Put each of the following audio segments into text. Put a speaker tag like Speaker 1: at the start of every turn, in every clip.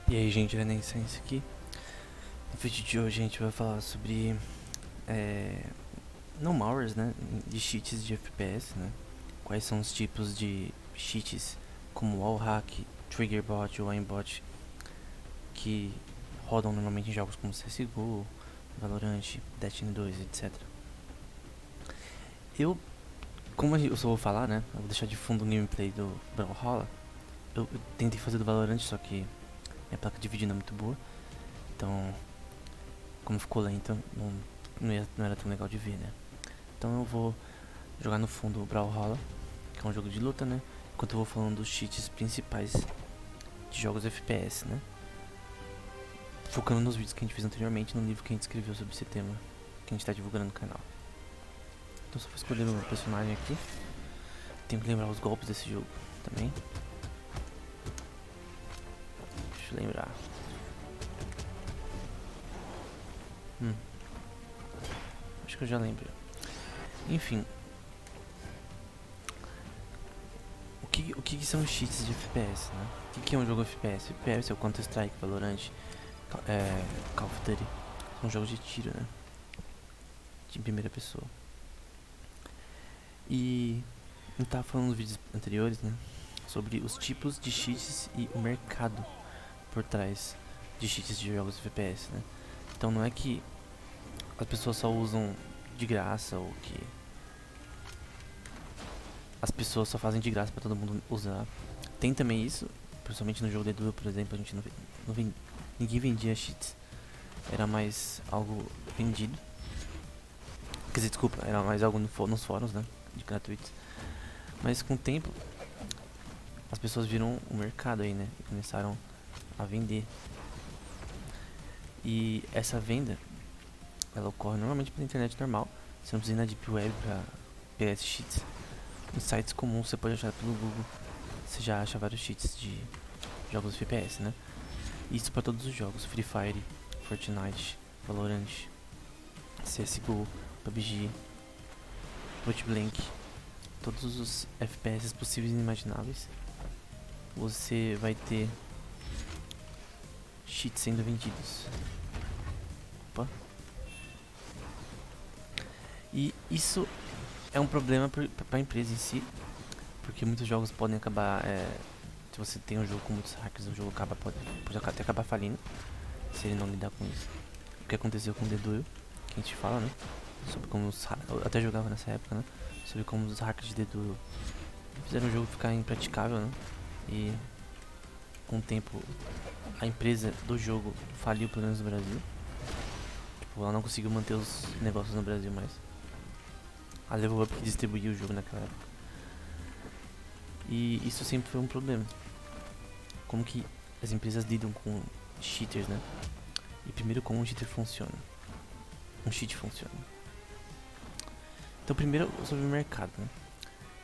Speaker 1: E aí, gente, Renaissance aqui. No vídeo de hoje a gente vai falar sobre não malwares, né, de cheats de FPS, né? Quais são os tipos de cheats como wallhack, triggerbot ou aimbot que rodam normalmente em jogos como CSGO, Valorant, Destiny 2, etc. Como eu só vou falar, né, eu vou deixar de fundo o gameplay do Brawlhalla. Eu tentei fazer do Valorant, só que minha placa de vídeo não é muito boa, então como ficou lento, não era tão legal de ver, né? Então eu vou jogar no fundo o Brawlhalla, que é um jogo de luta, né? Enquanto eu vou falando dos cheats principais de jogos FPS, né? Focando nos vídeos que a gente fez anteriormente, no livro que a gente escreveu sobre esse tema, que a gente tá divulgando no canal. Então só vou escolher o meu personagem aqui. Tenho que lembrar os golpes desse jogo também. Deixa eu lembrar. Acho que eu já lembro. Enfim. O que são cheats de FPS, né? O que é um jogo FPS? FPS é o Counter-Strike, Valorant, Call of Duty. São jogos de tiro, né? De primeira pessoa. E eu tava falando nos vídeos anteriores, né? Sobre os tipos de cheats e o mercado por trás de cheats de jogos FPS, né? Então não é que as pessoas só usam de graça ou que as pessoas só fazem de graça pra todo mundo usar. Tem também isso, principalmente no jogo de Duel, por exemplo, a gente ninguém vendia cheats. Era mais algo vendido. Quer dizer, desculpa, era mais algo nos fóruns, né? De gratuitos. Mas com o tempo, as pessoas viram o mercado aí, né? E começaram a vender. E essa venda, ela ocorre normalmente pela internet normal. Você não precisa ir na Deep Web pra pegar esses cheats. Em sites comuns você pode achar pelo Google. Você já acha vários cheats de jogos FPS, né? Isso para todos os jogos: Free Fire, Fortnite, Valorant, CSGO, PUBG, Point Blank, todos os FPS possíveis e inimagináveis. Você vai ter cheats sendo vendidos. Opa. E isso é um problema para a empresa em si, porque muitos jogos podem acabar. Se você tem um jogo com muitos hackers, o jogo pode até acabar falindo se ele não lidar com isso. O que aconteceu com o The Duel, que a gente fala, né? Sobre como eu até jogava nessa época, né? Sobre como os hackers de The Duel fizeram o jogo ficar impraticável, né? E com o tempo a empresa do jogo faliu, pelo menos no Brasil. Tipo, ela não conseguiu manter os negócios no Brasil mais. A Level Up que distribuiu o jogo naquela época. E isso sempre foi um problema. Como que as empresas lidam com cheaters, né? E primeiro, como um cheater funciona. Um cheat funciona. Então primeiro sobre o mercado, né?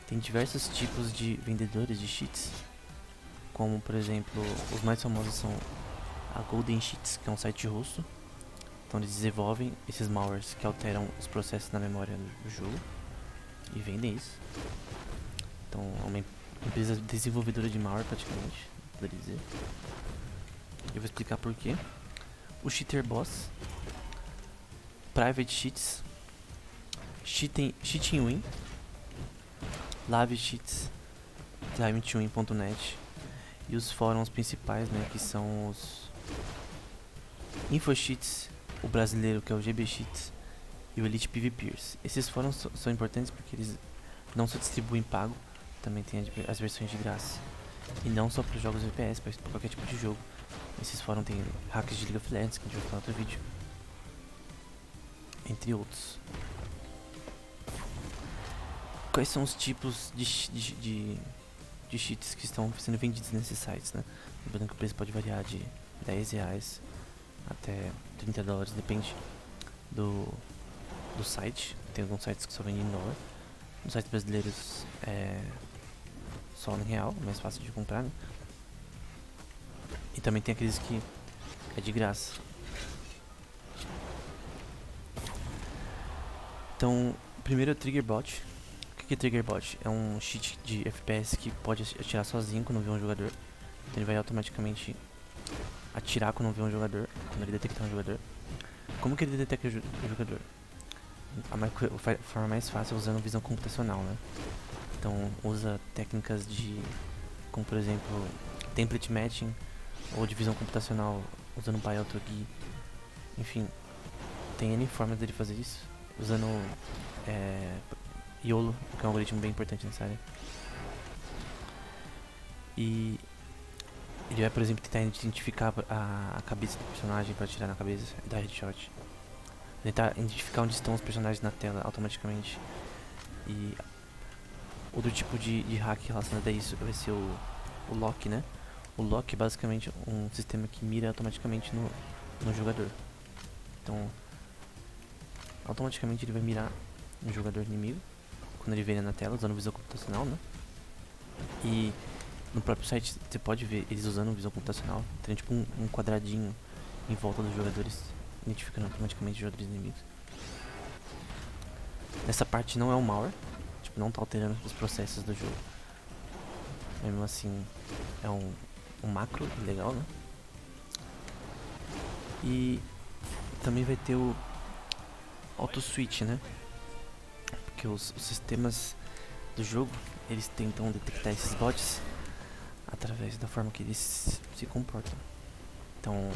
Speaker 1: Tem diversos tipos de vendedores de cheats. Como por exemplo, os mais famosos são a Golden Cheats, que é um site russo. Então eles desenvolvem esses malwares que alteram os processos na memória do jogo e vendem isso. Então é uma empresa desenvolvedora de malware praticamente, poderia dizer. Eu vou explicar por quê. O Cheater Boss, Private Cheats, Cheating Win, Live Cheats, TimeToWin.net e os fóruns principais, né, que são os InfoCheats, o brasileiro, que é o GBCheats, e o Elite PvPers. Esses fóruns são importantes porque eles não só distribuem pago, também tem as versões de graça. E não só para jogos FPS, mas para qualquer tipo de jogo. Esses fóruns tem hacks de League of Legends, que a gente vai falar no outro vídeo, entre outros. Quais são os tipos de cheats que estão sendo vendidos nesses sites, né? Lembrando que o preço pode variar de R$10 até $30, depende do site. Tem alguns sites que só vendem em dólar. Nos sites brasileiros é só em real, é mais fácil de comprar, né? E também tem aqueles que é de graça. Então, primeiro é o Triggerbot. O que é Triggerbot? É um cheat de FPS que pode atirar sozinho quando vê um jogador. Então ele vai automaticamente atirar quando vê um jogador, quando ele detectar um jogador. Como que ele detecta o jogador? A forma mais fácil é usando visão computacional, né? Então usa técnicas como por exemplo, template matching ou de visão computacional usando PyAutoGui. Enfim, tem N formas dele fazer isso, usando YOLO, que é um algoritmo bem importante nessa área. E ele vai, por exemplo, tentar identificar a cabeça do personagem para atirar na cabeça e dar headshot. Tentar identificar onde estão os personagens na tela automaticamente. E outro tipo de hack relacionado a isso vai ser o lock, né? O lock é basicamente um sistema que mira automaticamente no jogador. Então, automaticamente ele vai mirar no jogador inimigo quando ele vê ele na tela, usando visão computacional, né? E no próprio site você pode ver eles usando visão computacional. Tem tipo um quadradinho em volta dos jogadores, identificando automaticamente os jogadores inimigos. Nessa parte não é um malware, tipo, não tá alterando os processos do jogo. Mesmo assim, é um macro legal, né? E também vai ter o auto switch, né? Porque os sistemas do jogo, eles tentam detectar esses bots através da forma que eles se comportam. Então,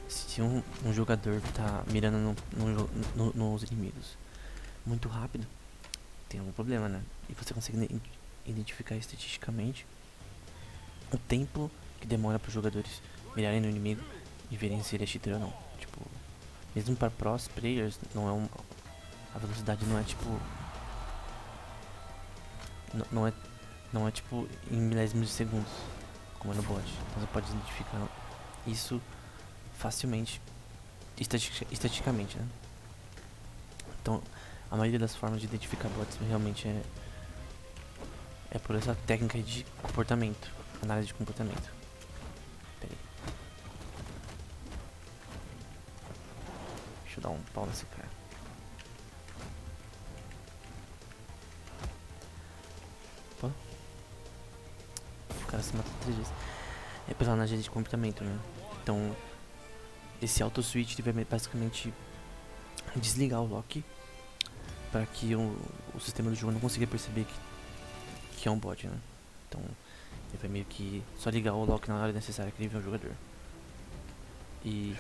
Speaker 1: se um jogador tá mirando nos inimigos muito rápido, tem algum problema, né? E você consegue identificar estatisticamente o tempo que demora para os jogadores mirarem no inimigo e verem se ele é cheater ou não. Tipo, mesmo para pros players, a velocidade não é tipo, não é tipo em milésimos de segundos, como é no bot. Então você pode identificar isso facilmente, estatisticamente, né? Então, a maioria das formas de identificar bots realmente é por essa técnica de comportamento, análise de comportamento. Pera aí. Deixa eu dar um pau nesse cara. Opa. O cara se matou 3 vezes. É pela análise de comportamento, né? Então, esse auto switch ele vai basicamente desligar o lock para que o sistema do jogo não consiga perceber que é um bot, né? Então, ele vai meio que só ligar o lock na hora necessária que ele vê o jogador. E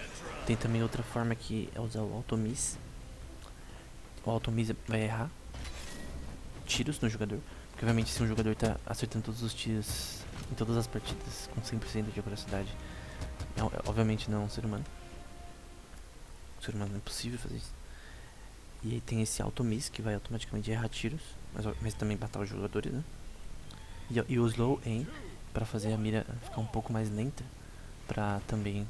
Speaker 1: tem também outra forma que é usar o auto-miss. O auto-miss vai errar tiros no jogador, porque obviamente se um jogador tá acertando todos os tiros em todas as partidas com 100% de acuracidade, obviamente não é um ser humano. Um ser humano é impossível fazer isso. E aí tem esse auto-miss que vai automaticamente errar tiros, mas também matar os jogadores, né? E o slow aim para fazer a mira ficar um pouco mais lenta, para também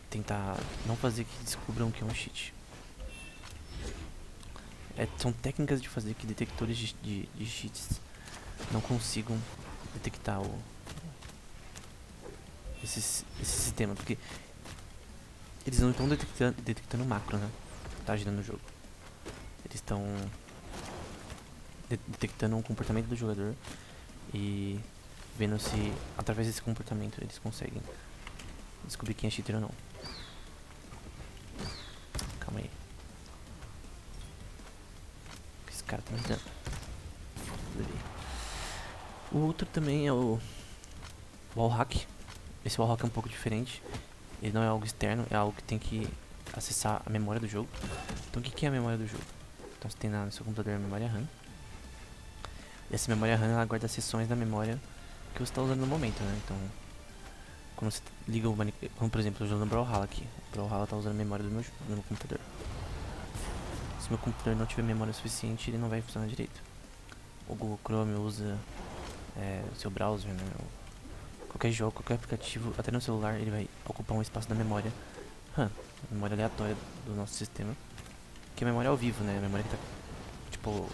Speaker 1: tentar não fazer que descubram que é um cheat. São técnicas de fazer que detectores de cheats não consigam detectar esse sistema, porque eles não estão detectando macro, né? Tá girando no jogo. Eles estão detectando o comportamento do jogador e vendo se através desse comportamento eles conseguem descobrir quem é cheater ou não. Calma aí. Esse cara tá me dando. O outro também é o wallhack. Esse wallhack é um pouco diferente. Ele não é algo externo, é algo que tem que acessar a memória do jogo. Então o que é a memória do jogo? Então você tem no seu computador a memória RAM. E essa memória RAM ela guarda seções da memória que você está usando no momento, né? Então, quando você liga como por exemplo, eu estou usando o Brawlhalla aqui. O Brawlhalla está usando a memória do meu computador. Se meu computador não tiver memória suficiente, ele não vai funcionar direito. O Google Chrome usa o seu browser, né? Qualquer jogo, qualquer aplicativo, até no celular, ele vai ocupar um espaço da memória memória aleatória do nosso sistema, que é a memória ao vivo, né? A memória que tá, tipo,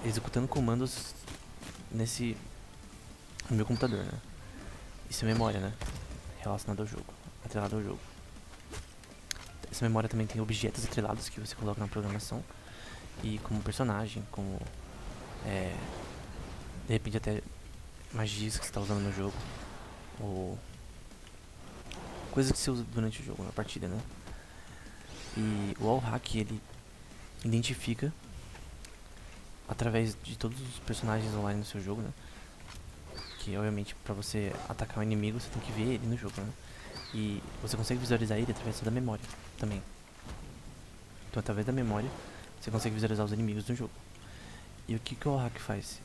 Speaker 1: executando comandos no meu computador, né? Isso é memória, né? Relacionada ao jogo, atrelada ao jogo. Essa memória também tem objetos atrelados que você coloca na programação, e como personagem, como de repente até magias que você está usando no jogo, ou coisas que você usa durante o jogo, na partida, né? E o wallhack, ele identifica através de todos os personagens online no seu jogo, né? Que obviamente pra você atacar um inimigo você tem que ver ele no jogo, né? E você consegue visualizar ele através da memória também. Então através da memória você consegue visualizar os inimigos no jogo. E o que o wallhack faz?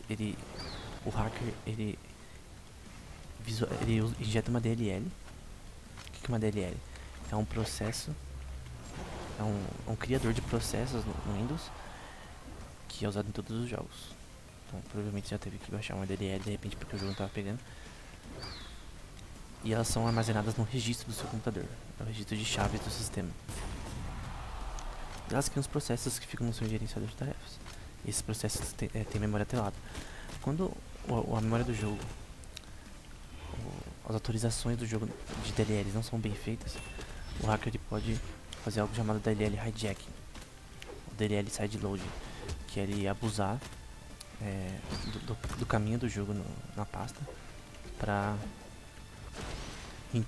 Speaker 1: O hacker, ele injeta uma DLL. O que é uma DLL? É um processo, é um criador de processos no Windows que é usado em todos os jogos. Então provavelmente já teve que baixar uma DLL de repente porque o jogo não estava pegando. E elas são armazenadas no registro do seu computador, é o registro de chaves do sistema. E elas criam os processos que ficam no seu gerenciador de tarefas. E esses processos têm memória atrelada. Quando a memória do jogo, as autorizações do jogo de DLLs não são bem feitas, o hacker ele pode fazer algo chamado DLL hijacking, o DLL sideloading, que é ele abusar do caminho do jogo na pasta para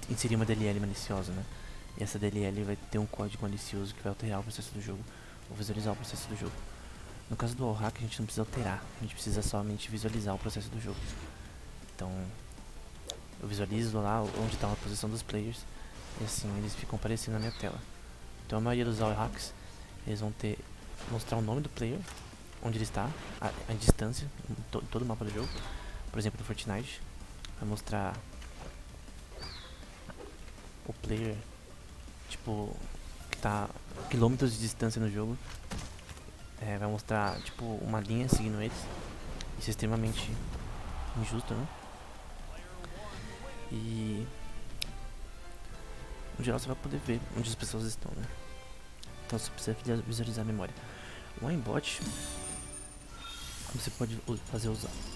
Speaker 1: inserir uma DLL maliciosa, né? E essa DLL vai ter um código malicioso que vai alterar o processo do jogo, ou visualizar o processo do jogo. No caso do wallhack, a gente não precisa alterar, a gente precisa somente visualizar o processo do jogo. Então, eu visualizo lá onde está a posição dos players, e assim eles ficam aparecendo na minha tela. Então a maioria dos wallhacks, eles vão mostrar o nome do player, onde ele está, a distância, em todo o mapa do jogo. Por exemplo, no Fortnite, vai mostrar o player, tipo, que está a quilômetros de distância no jogo. Vai mostrar, tipo, uma linha seguindo eles. Isso é extremamente injusto, né? E no geral você vai poder ver onde as pessoas estão, né? Então você precisa visualizar a memória. O aimbot você pode fazer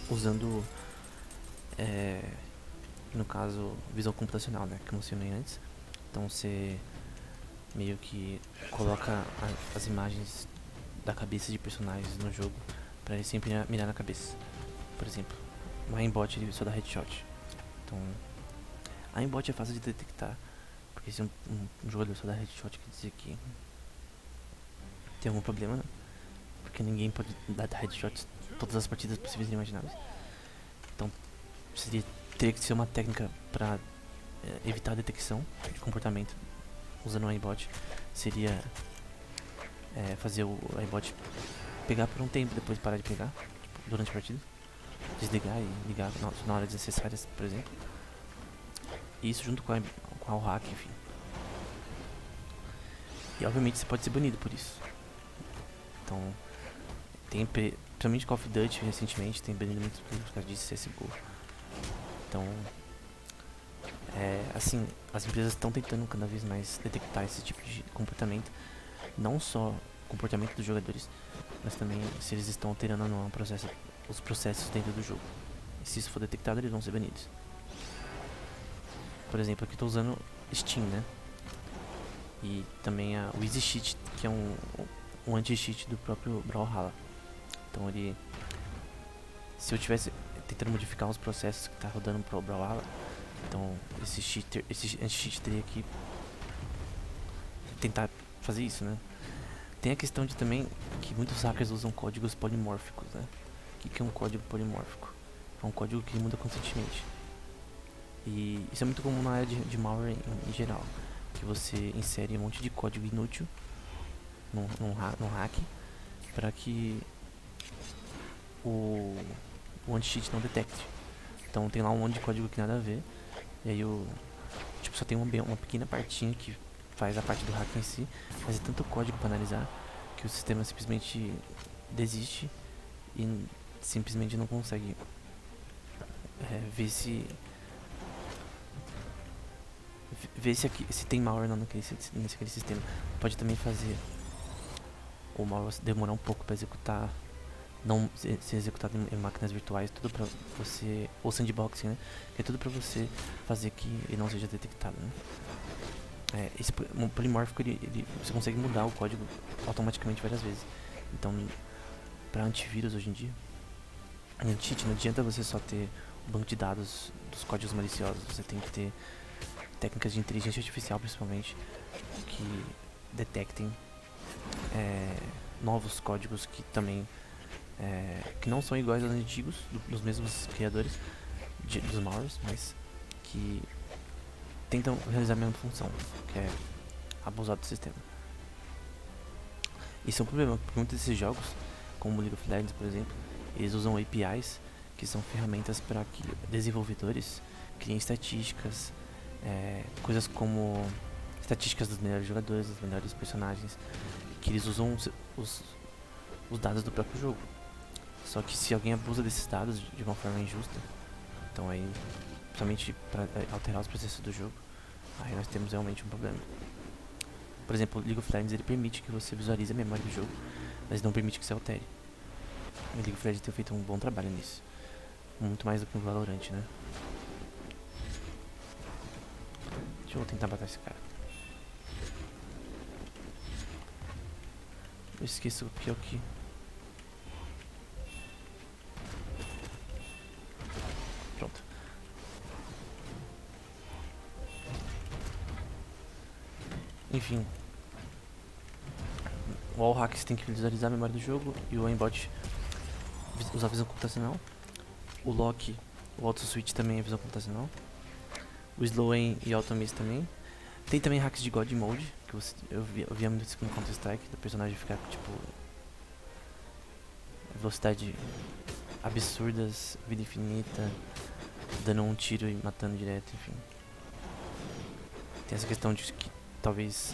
Speaker 1: usando no caso visão computacional, né? Que eu mencionei antes. Então você meio que coloca as imagens da cabeça de personagens no jogo para ele sempre mirar na cabeça. Por exemplo, o aimbot ele só dá headshot. Então a aimbot é fácil de detectar, porque se um jogador só dá headshot quer dizer que tem algum problema, né? Porque ninguém pode dar headshots todas as partidas possíveis e imagináveis. Então teria que ser uma técnica para evitar a detecção de comportamento usando o aimbot. Seria fazer o aimbot pegar por um tempo, depois parar de pegar, tipo, durante a partida, desligar e ligar na hora necessárias, por exemplo. E isso junto com o hack, enfim. E obviamente você pode ser banido por isso. Então, principalmente Call of Duty recentemente tem banido muitos por causa disso, CSGO. Então, assim, as empresas estão tentando cada vez mais detectar esse tipo de comportamento, não só o comportamento dos jogadores, mas também se eles estão alterando ou não os processos dentro do jogo. E se isso for detectado, eles vão ser banidos. Por exemplo, aqui estou usando Steam, né? E também o Easy Cheat, que é um anti-cheat do próprio Brawlhalla. Então ele, se eu tivesse tentando modificar os processos que está rodando pro Brawlhalla, então esse anti-cheat teria que tentar fazer isso, né? Tem a questão de também que muitos hackers usam códigos polimórficos, né? O que é um código polimórfico? É um código que muda constantemente. E isso é muito comum na área de malware em geral, que você insere um monte de código inútil no hack para que o anti-cheat não detecte. Então tem lá um monte de código que nada a ver, e aí só tem uma pequena partinha que faz a parte do hack em si, mas é tanto código para analisar que o sistema simplesmente desiste e simplesmente não consegue ver se tem malware ou não naquele sistema. Pode também fazer o malware demorar um pouco para executar, não ser executado em máquinas virtuais, tudo para você, ou sandboxing, né? Que é tudo para você fazer que ele não seja detectado, né? Esse polimórfico você consegue mudar o código automaticamente várias vezes. Então, para antivírus hoje em dia, anti-cheat, não adianta você só ter o banco de dados dos códigos maliciosos, você tem que ter técnicas de inteligência artificial principalmente, que detectem novos códigos que também que não são iguais aos antigos, dos mesmos criadores dos malwares, mas que tentam realizar a mesma função, que é abusar do sistema. Isso é um problema, porque muitos desses jogos, como League of Legends, por exemplo, eles usam APIs, que são ferramentas para que desenvolvedores criem estatísticas, coisas como estatísticas dos melhores jogadores, dos melhores personagens, que eles usam os dados do próprio jogo. Só que se alguém abusa desses dados de uma forma injusta, então aí, principalmente para alterar os processos do jogo, aí nós temos realmente um problema. Por exemplo, League of Legends ele permite que você visualize a memória do jogo, mas não permite que você altere. O League of Legends tem feito um bom trabalho nisso. Muito mais do que um Valorant, né? Deixa eu tentar matar esse cara. Eu esqueço o que é o que. Pronto. Enfim. O wallhack tem que visualizar a memória do jogo e o aimbot usar visão computacional. O lock, o auto switch também é visão computacional. O slow aim e auto miss também. Tem também hacks de God Mode, que eu via muito isso no Counter Strike, do personagem ficar tipo velocidade absurdas, vida infinita, dando um tiro e matando direto, enfim. Tem essa questão de que talvez,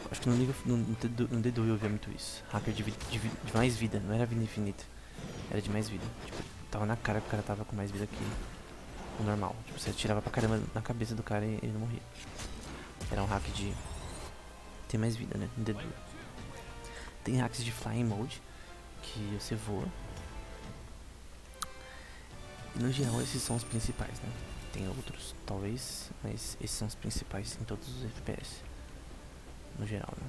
Speaker 1: acho que no The Duel eu via muito isso. Hacker de mais vida, não era vida infinita, era de mais vida. Tipo, tava na cara que o cara tava com mais vida que o normal. Tipo, você atirava pra caramba na cabeça do cara e ele não morria. Era um hack de ter mais vida, né, no The Duel. Tem hacks de Flying Mode, que você voa. E no geral esses são os principais, né? Tem outros, talvez, mas esses são os principais em todos os FPS. No geral, né?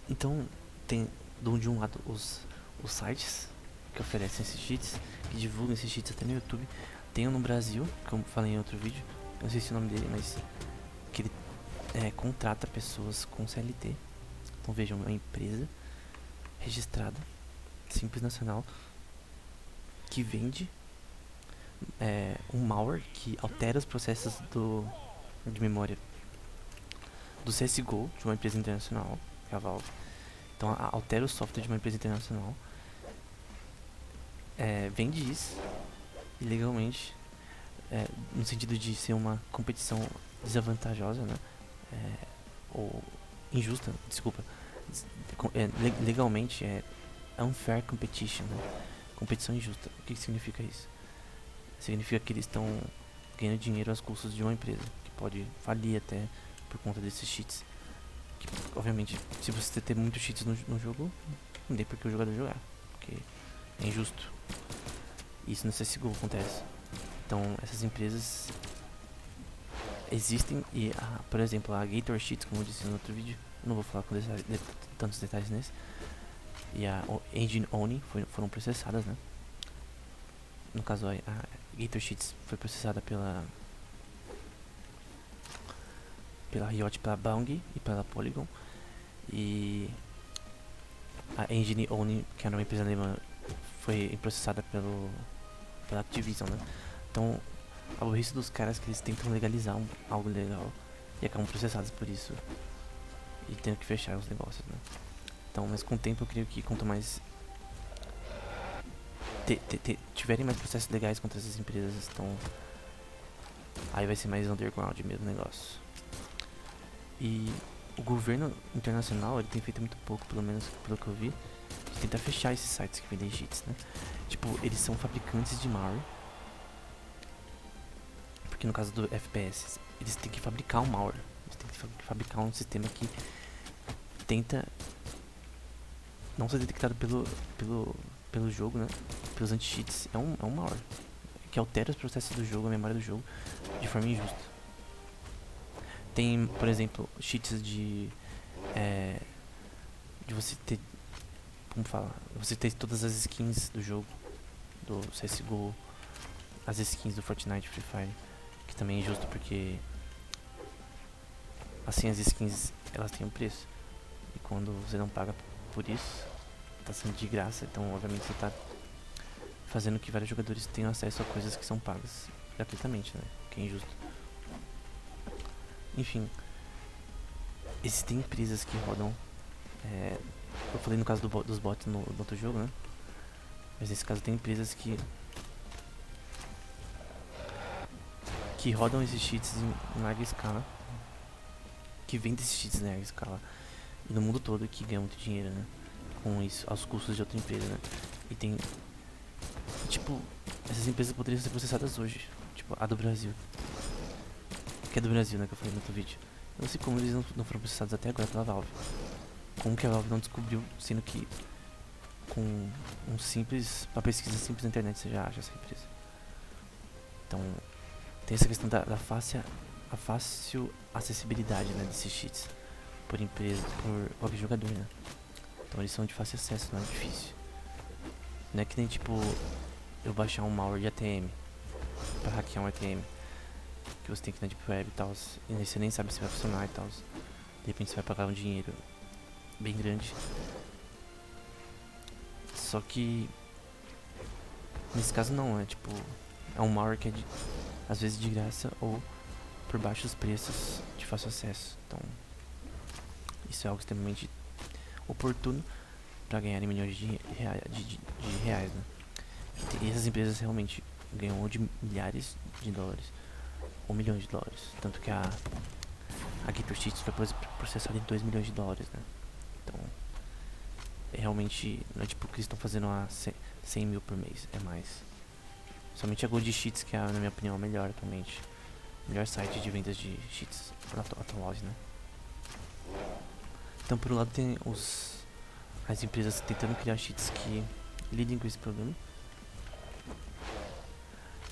Speaker 1: Então, tem de um lado os sites que oferecem esses cheats, que divulgam esses cheats até no YouTube. Tem um no Brasil, como falei em outro vídeo, não sei se é o nome dele, mas que ele contrata pessoas com CLT. Então vejam, é uma empresa registrada, simples nacional, que vende um malware que altera os processos de memória do CSGO, de uma empresa internacional, que é a Valve. Então altera o software de uma empresa internacional, vende isso ilegalmente, no sentido de ser uma competição desavantajosa, né? Ou injusta, desculpa. Legalmente é unfair competition, né? Competição injusta. O que significa isso? Significa que eles estão ganhando dinheiro às custas de uma empresa, que pode falir até por conta desses cheats. Que, obviamente, se você ter muitos cheats no jogo, não tem por que o jogador jogar, porque é injusto. Isso no CSGO acontece. Então essas empresas existem e, por exemplo, a Gator Cheats, como eu disse no outro vídeo, eu não vou falar com tantos detalhes nesse, e a Engine Oni foram processadas, né? No caso, a Gator Cheats foi processada pela Riot, pela Bungie e pela Polygon, e a Engine Oni, que era uma empresa alemã, foi processada pela Activision, né? Então, a burrice dos caras é que eles tentam legalizar algo legal e acabam processados por isso e tendo que fechar os negócios, né? Então, mas com o tempo eu creio que quanto mais tiverem mais processos legais contra essas empresas, então aí vai ser mais underground mesmo o negócio. E o governo internacional ele tem feito muito pouco, pelo menos pelo que eu vi, de tentar fechar esses sites que vendem cheats, né? Tipo, eles são fabricantes de malware, porque no caso do FPS eles têm que fabricar um malware, eles têm que fabricar um sistema que tenta não ser detectado pelo jogo, né? Pelos anti-cheats. É um malware que altera os processos do jogo, a memória do jogo, de forma injusta. Tem, por exemplo, cheats de você ter, como fala, você ter todas as skins do jogo, do CSGO, as skins do Fortnite, Free Fire, que também é injusto porque assim as skins elas têm um preço e quando você não paga por isso, tá sendo de graça, então obviamente você tá fazendo que vários jogadores tenham acesso a coisas que são pagas gratuitamente, né? Que é injusto. Enfim, existem empresas que rodam. Eu falei no caso dos bots no outro jogo, né? Mas nesse caso tem empresas que rodam esses cheats em larga escala, que vendem esses cheats em larga escala e no mundo todo, que ganham muito dinheiro, né? Com isso, aos custos de outra empresa, né? E tem, tipo, essas empresas poderiam ser processadas hoje, tipo a do Brasil, que é do Brasil, né? Que eu falei no outro vídeo. Eu não sei como eles não foram processados até agora pela Valve. Como que a Valve não descobriu, sendo que com uma pesquisa simples na internet você já acha essa empresa. Então, tem essa questão da fácil acessibilidade, né, desses cheats por empresa, por qualquer jogador, né? Então eles são de fácil acesso, não é difícil. Não é que nem tipo eu baixar um malware de ATM pra hackear um ATM, que você tem que ir na Deep Web e tal, e você nem sabe se vai funcionar e tal. De repente você vai pagar um dinheiro bem grande. Só que nesse caso não, é tipo, é um malware que é às vezes de graça ou por baixos preços de fácil acesso. Então isso é algo extremamente oportuno para ganhar milhões de reais, né? E essas empresas realmente ganham ou de milhares de dólares ou milhões de dólares. Tanto que a GatorCheats foi processada em 2 milhões de dólares, né? Então realmente não é tipo que eles estão fazendo a 100 mil por mês, é mais. Somente a Gold Cheats, que é, na minha opinião, a melhor atualmente. O melhor site de vendas de cheats atualmente, né? Então, por um lado, tem as empresas tentando criar cheats que lidem com esse problema.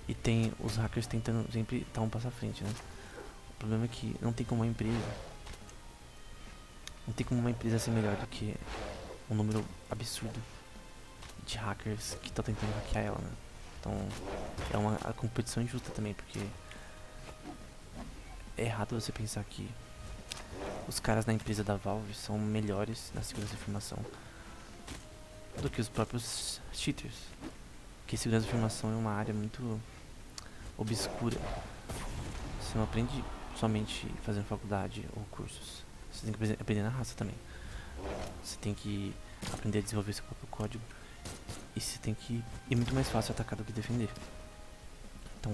Speaker 1: E tem os hackers tentando sempre estar um passo à frente, né? O problema é que não tem como uma empresa ser melhor do que um número absurdo de hackers que estão tentando hackear ela, né? Então é uma competição injusta também, porque é errado você pensar que os caras na empresa da Valve são melhores na segurança da informação do que os próprios cheaters. Porque segurança da informação é uma área muito obscura. Você não aprende somente fazendo faculdade ou cursos. Você tem que aprender na raça também. Você tem que aprender a desenvolver seu próprio código. E você tem que... é muito mais fácil atacar do que defender. Então,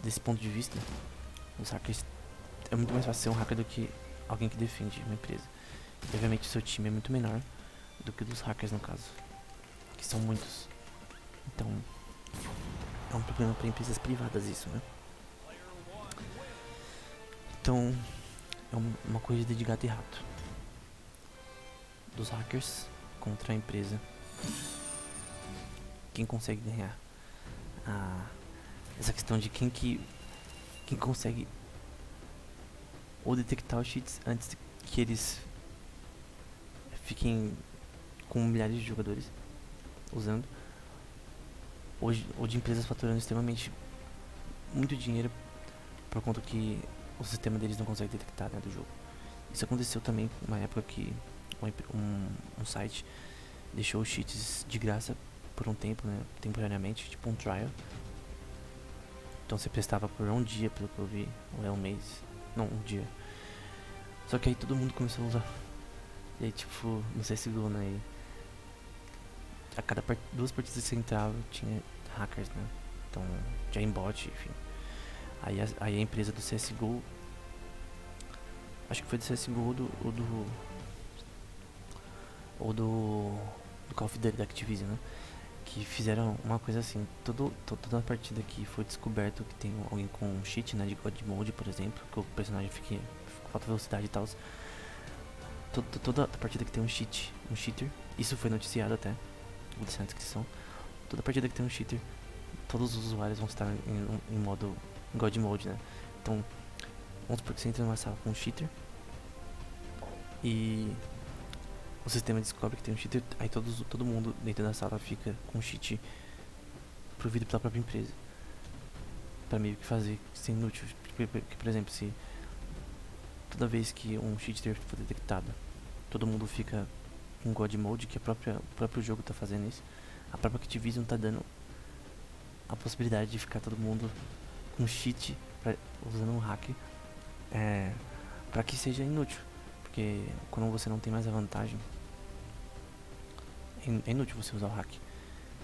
Speaker 1: desse ponto de vista, os hackers... é muito mais fácil ser um hacker do que alguém que defende uma empresa. E, obviamente, o seu time é muito menor do que o dos hackers, no caso. Que são muitos. Então, é um problema para empresas privadas isso, né? Então, é uma corrida de gato e rato. Dos hackers contra a empresa. Quem consegue ganhar? Essa questão de quem consegue ou detectar os cheats antes que eles fiquem com milhares de jogadores usando, ou de empresas faturando extremamente muito dinheiro por conta que o sistema deles não consegue detectar, né, do jogo. Isso aconteceu também numa época que um site deixou os cheats de graça por um tempo, né, temporariamente, tipo um trial. Então você prestava por um dia, pelo que eu vi, ou é um mês, não, um dia. Só que aí todo mundo começou a usar. E aí tipo, no CSGO, né, e a cada duas partidas que você entrava tinha hackers, né, então já em bot, enfim. Aí a empresa do CSGO, acho que foi do CSGO ou do Call of Duty da Activision, né, que fizeram uma coisa assim, toda a partida que foi descoberto que tem alguém com um cheat, né, de God Mode, por exemplo, que o personagem fica com falta de velocidade e tal. Toda a partida que tem um cheater, isso foi noticiado até, vou deixar na descrição. Toda partida que tem um cheater, todos os usuários vão estar em modo God Mode, né? Então, vamos supor que você entra numa sala com um cheater e o sistema descobre que tem um cheater, aí todo mundo dentro da sala fica com cheat provido pela própria empresa, pra meio que fazer ser inútil. Porque, por exemplo, se toda vez que um cheater for detectado, todo mundo fica com God Mode, que o próprio jogo tá fazendo isso, a própria Activision tá dando a possibilidade de ficar todo mundo com cheat usando um hack, para que seja inútil, porque quando você não tem mais a vantagem, é inútil você usar o hack.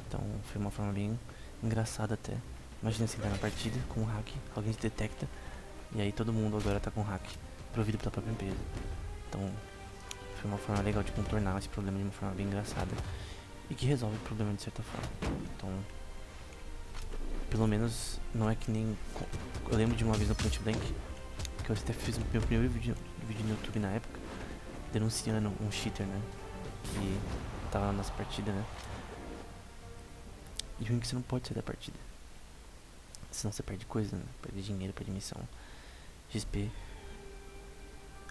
Speaker 1: Então foi uma forma bem engraçada até. Imagina você entrar na partida com um hack, alguém te detecta e aí todo mundo agora tá com um hack provido pela própria empresa. Então foi uma forma legal de contornar esse problema de uma forma bem engraçada e que resolve o problema de certa forma. Então, pelo menos não é que nem... Eu lembro de uma vez no Point Blank, que eu até fiz o meu primeiro vídeo no YouTube na época, denunciando um cheater, né, que tava na nossa partida, né. E o ruim é que você não pode sair da partida, senão você perde coisa, né? Perde dinheiro, perde missão, XP.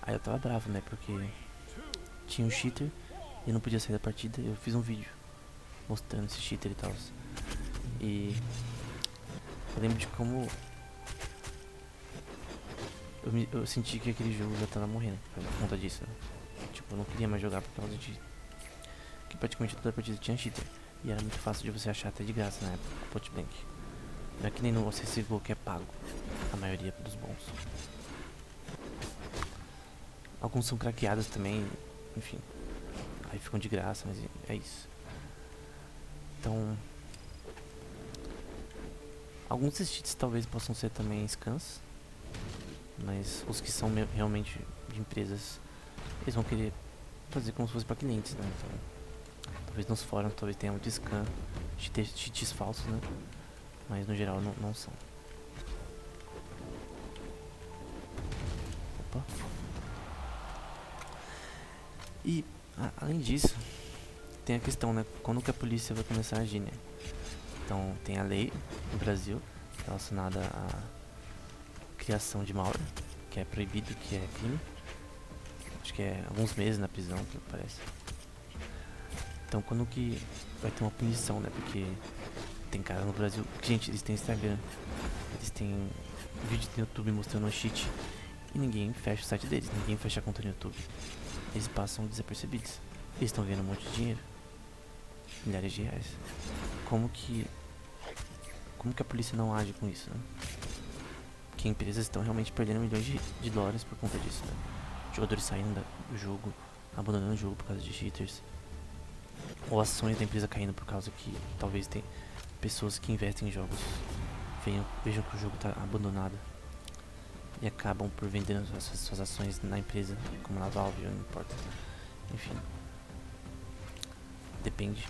Speaker 1: Aí eu tava bravo, né, porque tinha um cheater e eu não podia sair da partida. Eu fiz um vídeo mostrando esse cheater e tal. E eu lembro de como eu senti que aquele jogo já tava morrendo por conta disso, né? Tipo, eu não queria mais jogar por causa de que praticamente toda a partida tinha cheater. E era muito fácil de você achar até de graça na época, o Point Blank. Não é que nem no CSGO que é pago, a maioria dos bons. Alguns são craqueados também, enfim. Aí ficam de graça, mas é isso. Então, alguns desses cheats talvez possam ser também scans, mas os que são realmente de empresas, eles vão querer fazer como se fosse para clientes, né? Então, talvez nos fóruns talvez tenha muito scan, cheats falsos, né? Mas no geral não são. Opa. E além disso, tem a questão, né? Quando que a polícia vai começar a agir, né? Então tem a lei no Brasil relacionada à criação de malware, que é proibido, que é crime. Acho que é alguns meses na prisão, parece. Então quando que vai ter uma punição, né? Porque tem cara no Brasil... Gente, eles têm Instagram, eles têm vídeo no YouTube mostrando um cheat e ninguém fecha o site deles, ninguém fecha a conta no YouTube. Eles passam desapercebidos. Eles estão ganhando um monte de dinheiro, milhares de reais. Como que a polícia não age com isso, né? Que empresas estão realmente perdendo milhões de dólares por conta disso, né? Jogadores saindo do jogo, abandonando o jogo por causa de cheaters, ou ações da empresa caindo por causa que talvez tem pessoas que investem em jogos vejam que o jogo está abandonado e acabam por vender suas ações na empresa, como na Valve, não importa. Enfim, depende.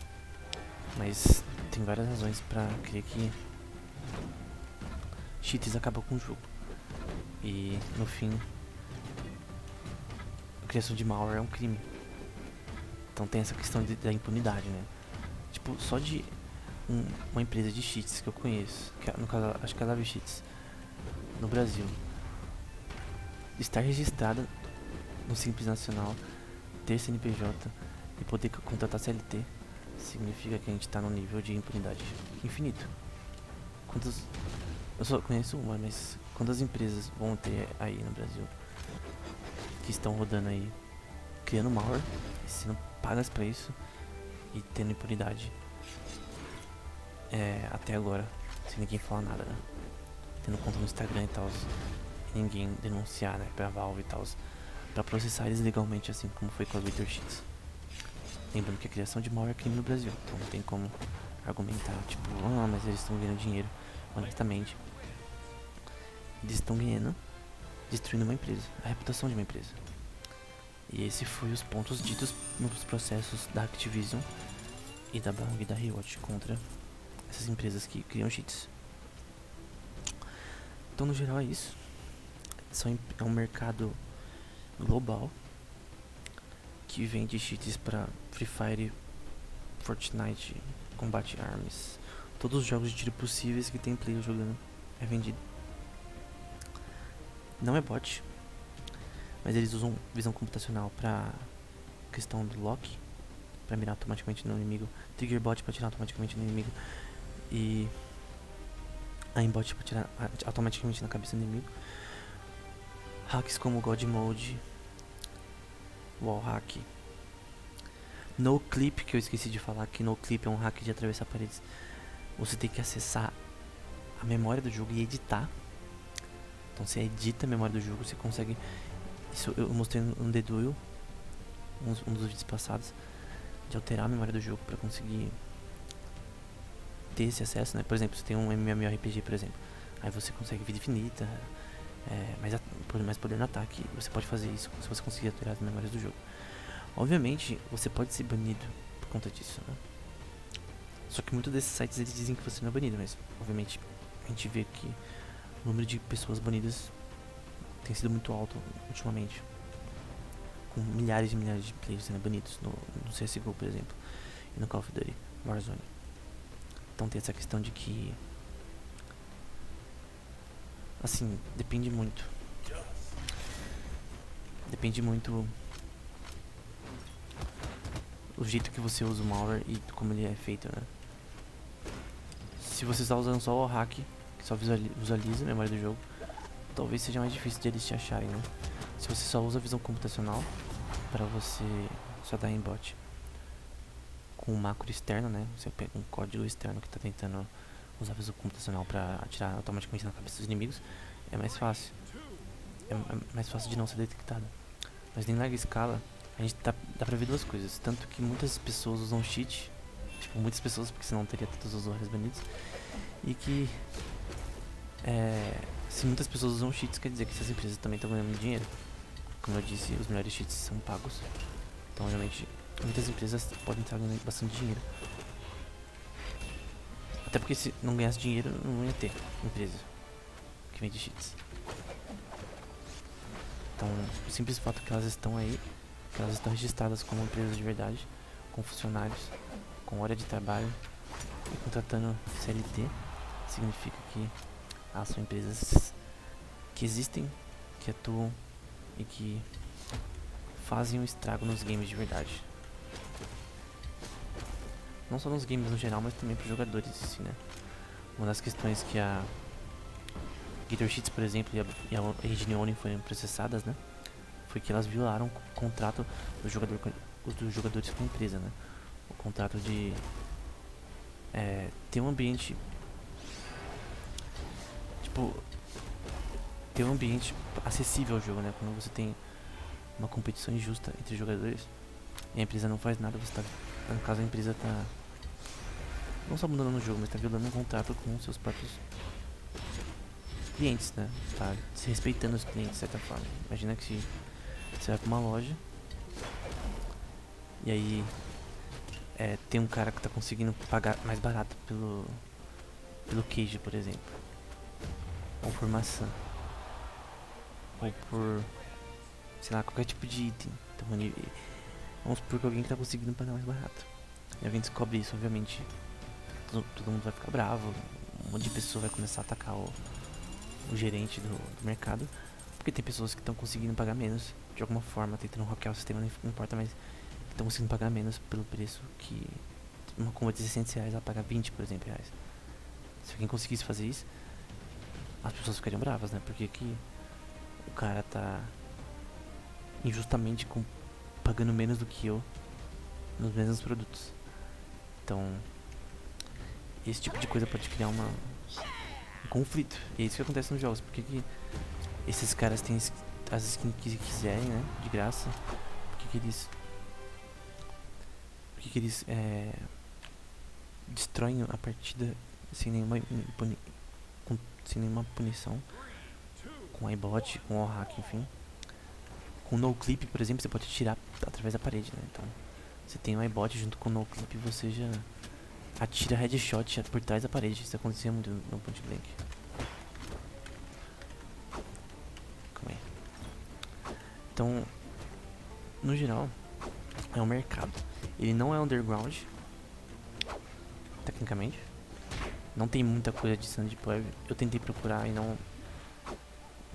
Speaker 1: Mas tem várias razões pra crer que cheats acabam com o jogo. E no fim, a criação de malware é um crime. Então tem essa questão da impunidade, né? Tipo, só de uma empresa de cheats que eu conheço, que no caso acho que é a Live Cheats, no Brasil, estar registrada no Simples Nacional, ter CNPJ e poder contratar CLT, significa que a gente tá num nível de impunidade infinito. Eu só conheço uma, mas quantas empresas vão ter aí no Brasil que estão rodando aí, criando malware, sendo pagas pra isso e tendo impunidade até agora, sem ninguém falar nada, né? Tendo conta no Instagram e tal, e ninguém denunciar, né, pra Valve e tal, pra processar eles legalmente, assim como foi com a Twitter Cheats. Lembrando que a criação de malware é crime no Brasil, então não tem como argumentar, tipo, mas eles estão ganhando dinheiro. Honestamente, eles estão ganhando, destruindo uma empresa, a reputação de uma empresa. E esse foi os pontos ditos nos processos da Activision e da Valve e da Riot contra essas empresas que criam cheats. Então no geral é isso. É um mercado global que vende cheats para Free Fire, Fortnite, Combat Arms, todos os jogos de tiro possíveis que tem player jogando é vendido. Não é bot, mas eles usam visão computacional para questão do lock, para mirar automaticamente no inimigo, trigger bot para tirar automaticamente no inimigo, E a aimbot pra tirar automaticamente na cabeça do inimigo. Hacks como God Mode, Wall Hack, No Clip, que eu esqueci de falar que No Clip é um hack de atravessar paredes. Você tem que acessar a memória do jogo e editar. Então você edita a memória do jogo, você consegue. Isso eu mostrei no The Duel, um dos vídeos passados, de alterar a memória do jogo para conseguir ter esse acesso, né? Por exemplo, você tem um MMORPG, por exemplo, aí você consegue vida infinita, mais poder no ataque. Você pode fazer isso se você conseguir alterar as memórias do jogo. Obviamente, você pode ser banido por conta disso, né? Só que muitos desses sites eles dizem que você não é banido, mas obviamente a gente vê que o número de pessoas banidas tem sido muito alto ultimamente, com milhares e milhares de players sendo banidos no CSGO, por exemplo, e no Call of Duty Warzone. Então tem essa questão de que, assim, depende muito o jeito que você usa o malware e como ele é feito, né? Se você está usando só o hack, que só visualiza a memória do jogo, talvez seja mais difícil de eles te acharem, né? Se você só usa a visão computacional para você só dar aimbot com um macro externo, né? Você pega um código externo que está tentando usar a visão computacional para atirar automaticamente na cabeça dos inimigos, é mais fácil. É mais fácil de não ser detectado. Mas em larga escala, a gente dá pra ver duas coisas. Tanto que muitas pessoas usam cheat, tipo, muitas pessoas, porque senão teria todos os usuários banidos. E que se muitas pessoas usam cheats, quer dizer que essas empresas também estão ganhando dinheiro. Como eu disse, os melhores cheats são pagos. Então, realmente, muitas empresas podem estar ganhando bastante dinheiro. Até porque se não ganhasse dinheiro, não ia ter empresa que vende cheats. Então, o simples fato que elas estão aí, que elas estão registradas como empresas de verdade, com funcionários, com hora de trabalho e contratando CLT, significa que elas são empresas que existem, que atuam e que fazem um estrago nos games de verdade. Não só nos games no geral, mas também para os jogadores assim, né? Uma das questões que a Gator Cheats, por exemplo, e a Engine One foram processadas, né? Foi que elas violaram o contrato dos jogadores com a empresa, né? O contrato de ter um ambiente, tipo, ter um ambiente acessível ao jogo, né? Quando você tem uma competição injusta entre jogadores e a empresa não faz nada, você tá, no caso a empresa tá não só abandonando o jogo, mas tá violando um contrato com seus próprios clientes, né? Tá desrespeitando os clientes de certa forma. Imagina que você vai pra uma loja e aí tem um cara que tá conseguindo pagar mais barato pelo queijo, por exemplo, ou por maçã, ou por, sei lá, qualquer tipo de item. Então, vamos supor que alguém que tá conseguindo pagar mais barato e alguém descobre isso, obviamente todo mundo vai ficar bravo, um monte de pessoa vai começar a atacar o gerente do mercado, porque tem pessoas que estão conseguindo pagar menos de alguma forma, tentando hackear o sistema, não importa, mas estão conseguindo pagar menos pelo preço que uma compra de 600 reais ela paga 20, por exemplo, reais. Se alguém conseguisse fazer isso, as pessoas ficariam bravas, né? Porque que o cara tá injustamente pagando menos do que eu nos mesmos produtos. Então, esse tipo de coisa pode criar um conflito. E é isso que acontece nos jogos. Porque que esses caras têm as skins que quiserem, né? De graça. Porque que eles destroem a partida sem nenhuma punição, com iBot, com o hack, enfim. Com o no clip, por exemplo, você pode tirar através da parede, né? Então, você tem um iBot junto com o no clip, você já atira headshot por trás da parede. Isso acontecia muito no Point Blank. Calma aí. Então, no geral, é um mercado. Ele não é underground, tecnicamente. Não tem muita coisa de stand deep web. Eu tentei procurar e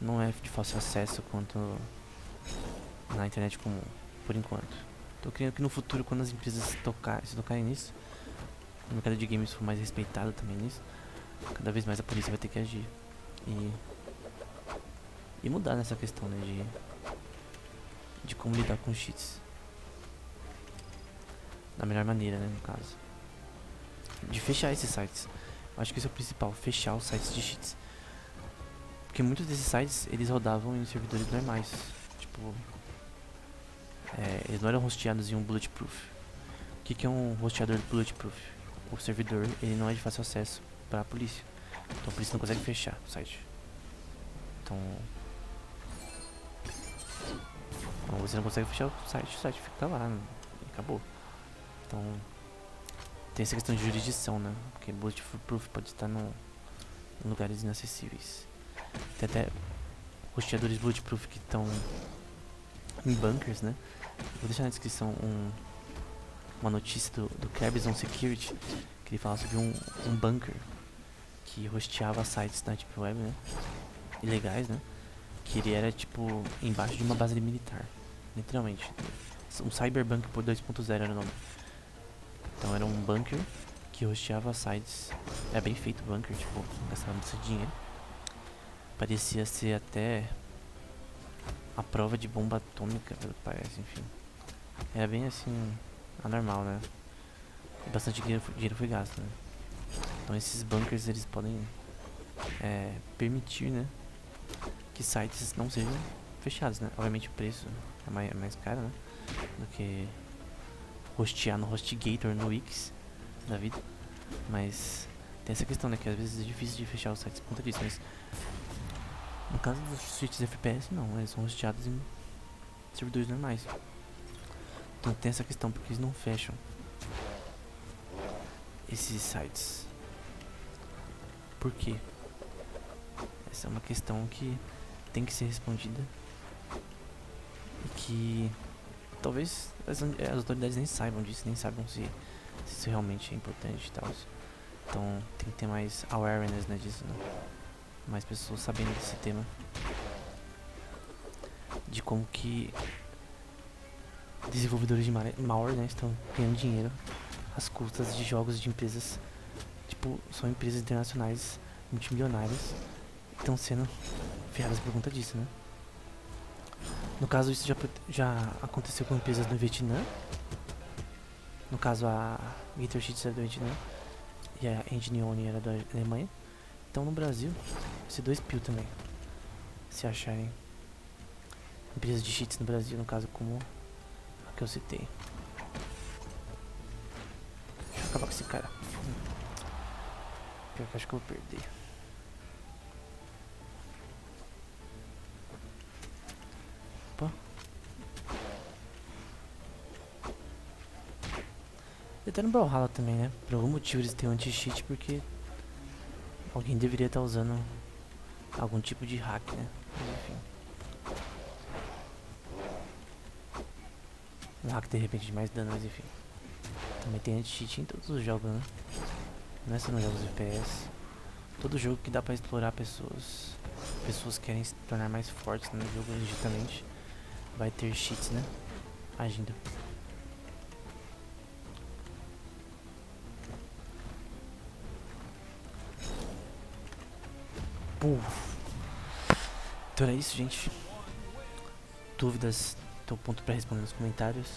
Speaker 1: não é de fácil acesso quanto na internet comum, por enquanto. Tô crendo que no futuro, quando as empresas se tocarem nisso, o mercado de games for mais respeitado também nisso, cada vez mais a polícia vai ter que agir e mudar nessa questão, né, de como lidar com cheats da melhor maneira, né, no caso. De fechar esses sites. Eu acho que isso é o principal, fechar os sites de cheats. Porque muitos desses sites, eles rodavam em servidores normais. Tipo, eles não eram hosteados em um bulletproof. O que é um rosteador bulletproof? O servidor, ele não é de fácil acesso para a polícia. Então a polícia não consegue fechar o site. Então você não consegue fechar o site fica lá, né? E acabou. Então tem essa questão de jurisdição, né? Porque bulletproof pode estar em lugares inacessíveis. Tem até rosteadores bulletproof que estão em bunkers, né? Vou deixar na descrição uma notícia do Cabezon Security, que ele fala sobre um bunker que hosteava sites da Deep Web, né? Ilegais, né? Que ele era tipo embaixo de uma base militar, literalmente. Um Cyberbank por 2.0 era o nome. Então era um bunker que hosteava sites. É bem feito o bunker, tipo, gastava muito dinheiro. Parecia ser até a prova de bomba atômica, parece, enfim. Era bem assim, anormal, né? E bastante dinheiro foi gasto, né? Então esses bunkers, eles podem permitir, né, que sites não sejam fechados, né? Obviamente o preço é mais caro, né, do que hostear no HostGator, no Wix da vida. Mas tem essa questão, né, que às vezes é difícil de fechar os sites por conta disso, mas no caso dos cheats FPS, não, eles são hosteados em servidores normais. Então tem essa questão, porque eles não fecham esses sites. Por quê? Essa é uma questão que tem que ser respondida e que talvez as autoridades nem saibam disso, nem saibam se isso realmente é importante e tal. Então tem que ter mais awareness, né, disso, né? Mais pessoas sabendo desse tema, de como que desenvolvedores de malware, né, estão ganhando dinheiro às custas de jogos de empresas, tipo, são empresas internacionais multimilionárias, estão sendo ferradas por conta disso, né? No caso, isso já aconteceu com empresas do Vietnã. No caso, a GatorCheats era do Vietnã e a Engine era da Alemanha. Então no Brasil, esse 2 pio também, se acharem empresas de cheats no Brasil, no caso como a que eu citei. Deixa eu acabar com esse cara. Pior que eu acho que eu vou perder. Opa. E até no Brawlhalla também, né? Por algum motivo eles têm um anti-cheat, porque alguém deveria estar usando algum tipo de hack, né? Mas, enfim. Um hack de repente de mais dano, mas enfim. Também tem anti-cheat em todos os jogos, né? Não é só nos jogos de FPS. Todo jogo que dá pra explorar pessoas. Pessoas querem se tornar mais fortes no jogo legitamente. Vai ter cheats, né? Agindo. Então é isso, gente. Dúvidas, tô pronto pra responder nos comentários.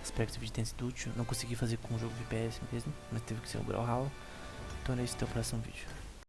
Speaker 1: Espero que esse vídeo tenha sido útil. Não consegui fazer com o jogo FPS mesmo, mas teve que ser o Brawlhalla. Então é isso, até o próximo vídeo.